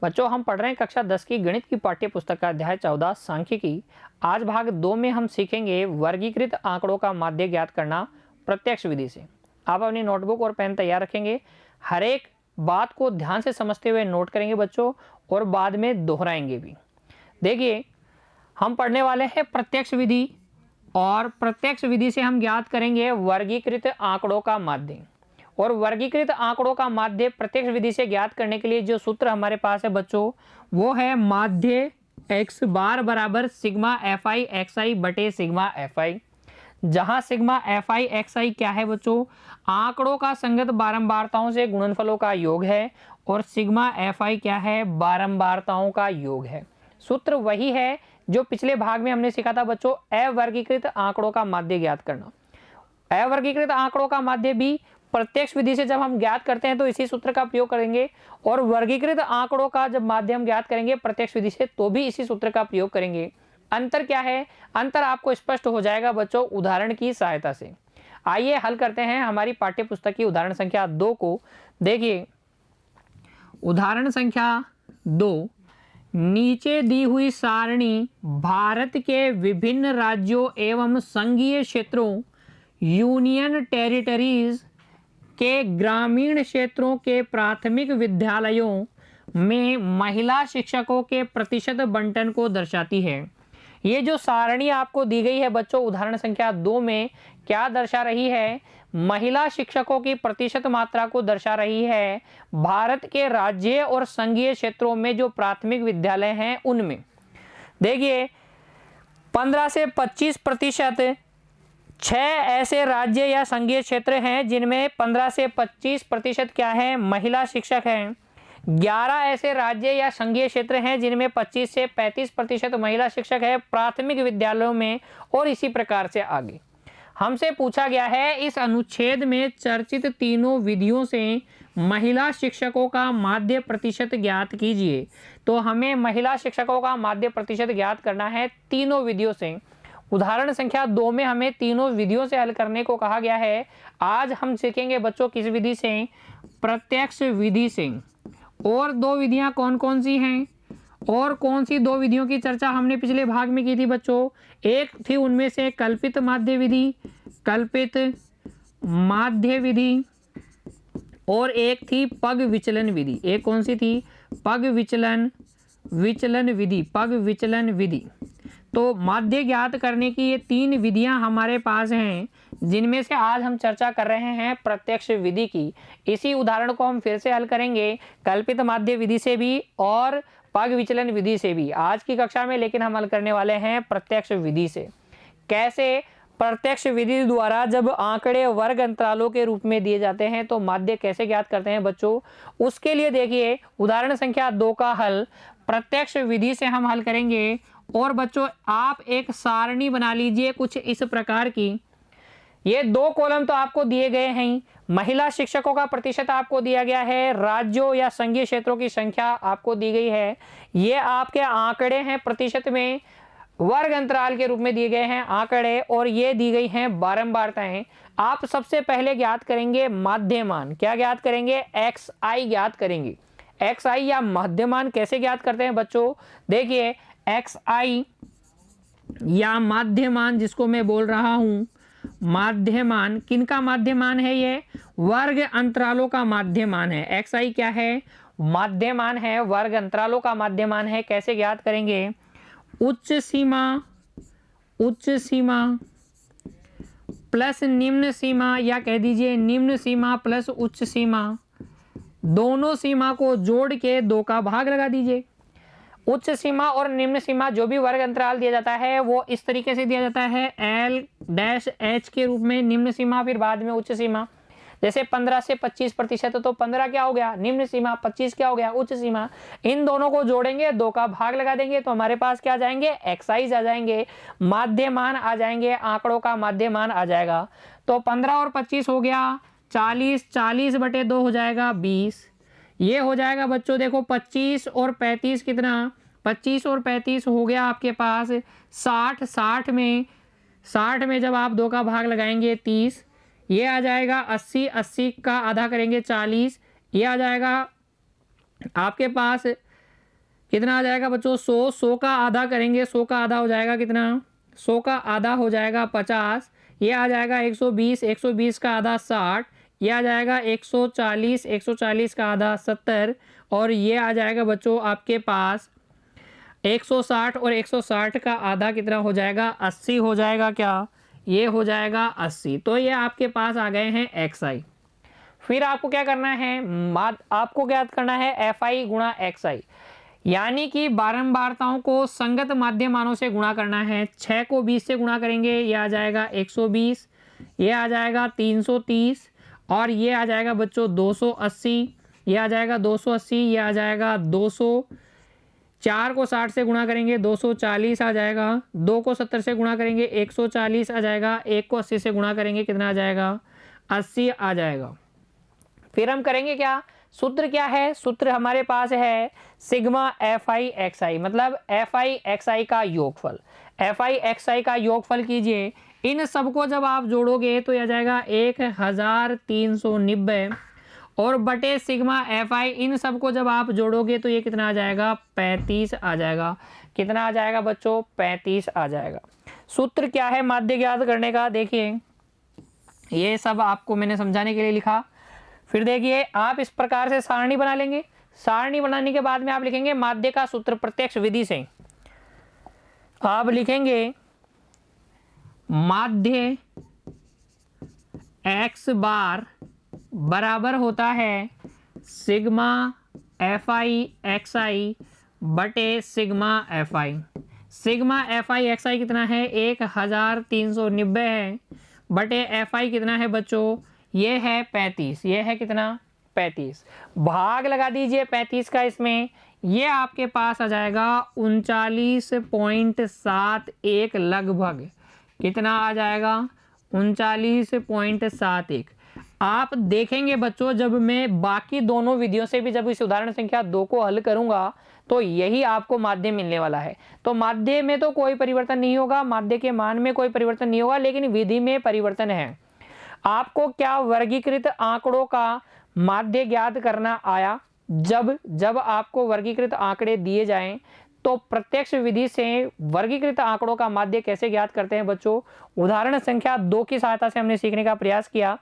बच्चों हम पढ़ रहे हैं कक्षा 10 की गणित की पाठ्य पुस्तक का अध्याय 14 सांख्यिकी। आज भाग 2 में हम सीखेंगे वर्गीकृत आंकड़ों का माध्य ज्ञात करना प्रत्यक्ष विधि से। आप अपनी नोटबुक और पेन तैयार रखेंगे, हर एक बात को ध्यान से समझते हुए नोट करेंगे बच्चों, और बाद में दोहराएंगे भी। देखिए, हम पढ़ने वाले हैं प्रत्यक्ष विधि, और प्रत्यक्ष विधि से हम ज्ञात करेंगे वर्गीकृत आंकड़ों का माध्य। और वर्गीकृत आंकड़ों का माध्य प्रत्यक्ष विधि से ज्ञात करने के लिए जो सूत्र हमारे पास है बच्चों, वो है माध्य x बार बराबर sigma f i x i बटे सिग्मा एफ आई, जहां सिग्मा एफ आई एक्स आई क्या है बच्चों, आंकड़ों का संगत बारंबारताओं से गुणनफलों का योग है, और सिग्मा एफ आई क्या है, बारंबारताओं का योग है। सूत्र वही है जो पिछले भाग में हमने सीखा था बच्चों, अवर्गीकृत आंकड़ों का माध्य ज्ञात करना। अवर्गीकृत आंकड़ों का माध्य भी प्रत्यक्ष विधि से जब हम ज्ञात करते हैं तो इसी सूत्र का प्रयोग करेंगे, और वर्गीकृत आंकड़ों का जब माध्य हम ज्ञात करेंगे प्रत्यक्ष विधि से तो भी इसी सूत्र का प्रयोग करेंगे। अंतर क्या है, अंतर आपको स्पष्ट हो जाएगा बच्चों उदाहरण की सहायता से। आइए हल करते हैं हमारी पाठ्य पुस्तक की उदाहरण संख्या 2 को। देखिए, उदाहरण संख्या 2, नीचे दी हुई सारणी भारत के विभिन्न राज्यों एवं संघीय क्षेत्रों यूनियन टेरिटरीज के ग्रामीण क्षेत्रों के प्राथमिक विद्यालयों में महिला शिक्षकों के प्रतिशत बंटन को दर्शाती है। ये जो सारणी आपको दी गई है बच्चों उदाहरण संख्या 2 में, क्या दर्शा रही है, महिला शिक्षकों की प्रतिशत मात्रा को दर्शा रही है भारत के राज्य और संघीय क्षेत्रों में जो प्राथमिक विद्यालय हैं उनमें। देखिए, 15 से 25% 6 ऐसे राज्य या संघीय क्षेत्र हैं जिनमें 15 से 25% क्या है, महिला शिक्षक हैं। 11 ऐसे राज्य या संघीय क्षेत्र हैं जिनमें 25 से 35% महिला शिक्षक है प्राथमिक विद्यालयों में, और इसी प्रकार से आगे। हमसे पूछा गया है इस अनुच्छेद में चर्चित तीनों विधियों से महिला शिक्षकों का माध्य प्रतिशत ज्ञात कीजिए। तो हमें महिला शिक्षकों का माध्य प्रतिशत ज्ञात करना है तीनों विधियों से। उदाहरण संख्या 2 में हमें तीनों विधियों से हल करने को कहा गया है। आज हम सीखेंगे बच्चों किस विधि से, प्रत्यक्ष विधि से। और दो विधियां कौन कौन सी हैं, और कौन सी दो विधियों की चर्चा हमने पिछले भाग में की थी बच्चों, एक थी उनमें से कल्पित माध्य विधि, कल्पित माध्य विधि, और एक थी पग विचलन विधि। एक कौन सी थी, पग विचलन विधि, पग विचलन विधि। तो माध्य ज्ञात करने की ये 3 विधियां हमारे पास हैं, जिनमें से आज हम चर्चा कर रहे हैं प्रत्यक्ष विधि की। इसी उदाहरण को हम फिर से हल करेंगे कल्पित माध्य विधि से भी और पग विचलन विधि से भी आज की कक्षा में, लेकिन हम हल करने वाले हैं प्रत्यक्ष विधि से। कैसे, प्रत्यक्ष विधि द्वारा जब आंकड़े वर्ग अंतरालों के रूप में दिए जाते हैं तो माध्य कैसे ज्ञात करते हैं बच्चों, उसके लिए देखिए उदाहरण संख्या 2 का हल प्रत्यक्ष विधि से हम हल करेंगे। और बच्चों आप एक सारणी बना लीजिए कुछ इस प्रकार की। ये 2 कॉलम तो आपको दिए गए हैं, महिला शिक्षकों का प्रतिशत आपको दिया गया है, राज्यों या संघीय क्षेत्रों की संख्या आपको दी गई है। ये आपके आंकड़े हैं प्रतिशत में, वर्ग अंतराल के रूप में दिए गए हैं आंकड़े, और ये दी गई हैं बारंबारताएं। आप सबसे पहले ज्ञात करेंगे माध्यमान। क्या ज्ञात करेंगे, एक्स आई ज्ञात करेंगे। एक्स आई या माध्यमान कैसे ज्ञात करते हैं बच्चों, देखिए एक्स आई या माध्यमान जिसको मैं बोल रहा हूं, माध्यमान किनका माध्यमान है, ये वर्ग अंतरालों का माध्यमान है। एक्स आई क्या है, माध्यमान है, वर्ग अंतरालों का माध्यमान है। कैसे ज्ञात करेंगे, उच्च सीमा प्लस निम्न सीमा, या कह दीजिए निम्न सीमा प्लस उच्च सीमा, दोनों सीमा को जोड़ के 2 का भाग लगा दीजिए। उच्च सीमा और निम्न सीमा जो भी वर्ग अंतराल दिया जाता है वो इस तरीके से दिया जाता है, L-H के रूप में निम्न सीमा, फिर बाद में उच्च सीमा। जैसे 15 से 25% तो 15 क्या हो गया, निम्न सीमा, 25 क्या हो गया, उच्च सीमा। इन दोनों को जोड़ेंगे, 2 का भाग लगा देंगे तो हमारे पास क्या आ जाएंगे, एक्साइज आ जाएंगे, माध्यमान आ जाएंगे, आंकड़ों का माध्यमान आ जाएगा। तो 15 और 25 हो गया 40, 40 बटे 2 हो जाएगा 20। ये हो जाएगा बच्चों, देखो 25 और 35 कितना, 25 और 35 हो गया आपके पास 60। 60 में जब आप 2 का भाग लगाएंगे 30, ये आ जाएगा 80, 80 का आधा करेंगे 40, ये आ जाएगा आपके पास कितना आ जाएगा बच्चों 100, 100 का आधा करेंगे, 100 का आधा हो जाएगा कितना, 100 का आधा हो जाएगा 50, ये आ जाएगा 120, 120 का आधा 60, ये आ जाएगा 140, 140 का आधा 70, और ये आ जाएगा बच्चों आपके पास 160, और 160 का आधा कितना हो जाएगा 80 हो जाएगा क्या, ये हो जाएगा 80। तो ये आपके पास आ गए हैं एक्स आई। फिर आपको क्या करना है, आपको क्या करना है एफ आई गुणा एक्स आई, यानी कि बारंबारताओं को संगत माध्य मानों से गुणा करना है। 6 को 20 से गुणा करेंगे, ये आ जाएगा 120, ये आ जाएगा 330, और ये आ जाएगा बच्चों 280, ये आ जाएगा 280, ये आ जाएगा 200। 4 को 60 से गुणा करेंगे 240 आ जाएगा, 2 को 70 से गुणा करेंगे 140 आ जाएगा, 1 को 80 से गुणा करेंगे कितना आ जाएगा 80 आ जाएगा। फिर हम करेंगे क्या, सूत्र क्या है, सूत्र हमारे पास है सिग्मा एफ आई एक्स आई, मतलब एफ आई एक्स आई का योगफल। एफ आई एक्स आई का योगफल कीजिए, इन सबको जब आप जोड़ोगे तो यह जाएगा 1390, और बटे सिग्मा एफ आई, इन सबको जब आप जोड़ोगे तो ये कितना आ जाएगा 35 आ जाएगा। कितना आ जाएगा बच्चों 35 आ जाएगा। सूत्र क्या है माध्य ज्ञात करने का, देखिए ये सब आपको मैंने समझाने के लिए लिखा। फिर देखिए आप इस प्रकार से सारणी बना लेंगे, सारणी बनाने के बाद में आप लिखेंगे माध्य का सूत्र प्रत्यक्ष विधि से। आप लिखेंगे माध्य एक्स बार बराबर होता है sigma f i x i बटे sigma f i. Sigma f i x i कितना है 1390 है, बटे एफ आई कितना है बच्चों, ये है 35, ये है कितना 35, भाग लगा दीजिए 35 का इसमें, ये आपके पास आ जाएगा 39.71 लगभग। कितना आ जाएगा 39.71। आप देखेंगे बच्चों जब मैं बाकी दोनों विधियों से भी जब इस उदाहरण संख्या 2 को हल करूंगा तो यही आपको माध्य मिलने वाला है। तो माध्य में तो कोई परिवर्तन नहीं होगा, माध्य के मान में कोई परिवर्तन नहीं होगा, लेकिन विधि में परिवर्तन है। आपको क्या वर्गीकृत आंकड़ों का माध्य ज्ञात करना आया, जब आपको वर्गीकृत आंकड़े दिए जाएं तो प्रत्यक्ष विधि से वर्गीकृत आंकड़ों का माध्य कैसे ज्ञात करते हैं बच्चों, उदाहरण संख्या 2 की सहायता से हमने सीखने का प्रयास किया।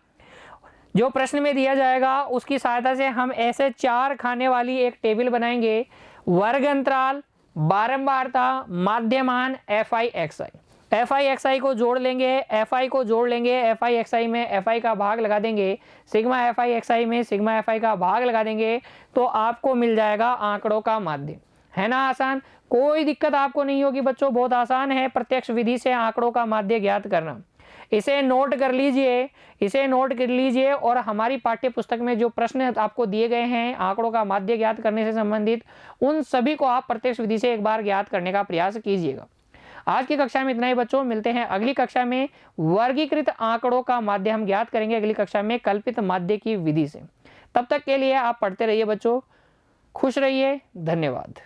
जो प्रश्न में दिया जाएगा उसकी सहायता से हम ऐसे 4 खाने वाली एक टेबल बनाएंगे, वर्ग अंतराल, बारंबारता, माध्यमान, f i x i. F i x i को जोड़ लेंगे, एफ आई को जोड़ लेंगे, एफ आई एक्स आई में एफ आई का भाग लगा देंगे, सिग्मा एफ आई एक्स आई में सिग्मा एफ आई का भाग लगा देंगे, तो आपको मिल जाएगा आंकड़ों का माध्य। है ना आसान, कोई दिक्कत आपको नहीं होगी बच्चों, बहुत आसान है प्रत्यक्ष विधि से आंकड़ों का माध्य ज्ञात करना। इसे नोट कर लीजिए, इसे नोट कर लीजिए, और हमारी पाठ्य पुस्तक में जो प्रश्न आपको दिए गए हैं आंकड़ों का माध्य ज्ञात करने से संबंधित, उन सभी को आप प्रत्यक्ष विधि से एक बार ज्ञात करने का प्रयास कीजिएगा। आज की कक्षा में इतना ही बच्चों, मिलते हैं अगली कक्षा में। वर्गीकृत आंकड़ों का माध्य हम ज्ञात करेंगे अगली कक्षा में कल्पित माध्य की विधि से। तब तक के लिए आप पढ़ते रहिए बच्चों, खुश रहिए, धन्यवाद।